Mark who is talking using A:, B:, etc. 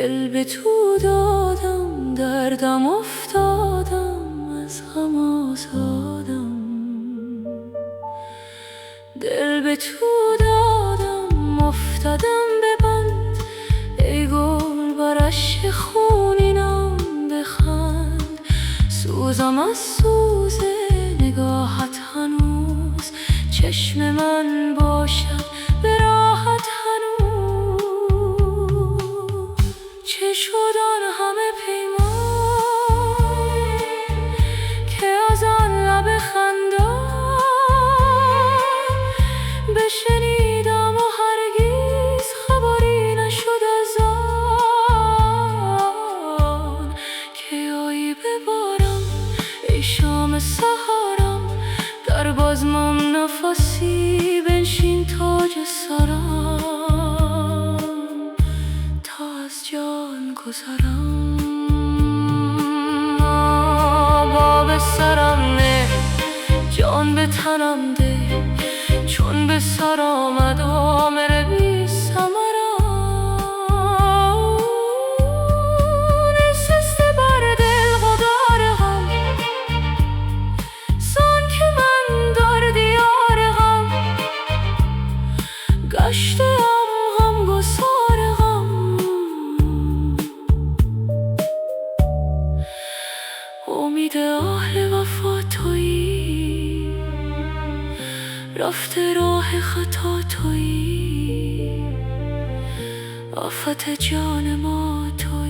A: دل به تو دادم، دردم افتادم، از غم آزادم. دل به تو دادم، افتادم به بند، ای گل بر اشک خونینم بخند. سوزم از سوز نگاهت هنوز، چشم من باشد به راحت هنوز. چه شد آن همه پیمان که از آن لب خندان بشنیدم و هرگز خبری نشد از آن که آیی ببارم ای شام سحرم. در بزمم نفسی بنشین تاج سرم، تا از جان گذرم. آب سرم نه، جان به تنم ده، چون به سر آمد عامر بی ثمرم. نشسته بر دل غبار غم، زان که من در دیار غم گشته ام غمگسار غم. امید اهل وفا تویی، رفته راه خطا تویی، آفت جان ما تویی.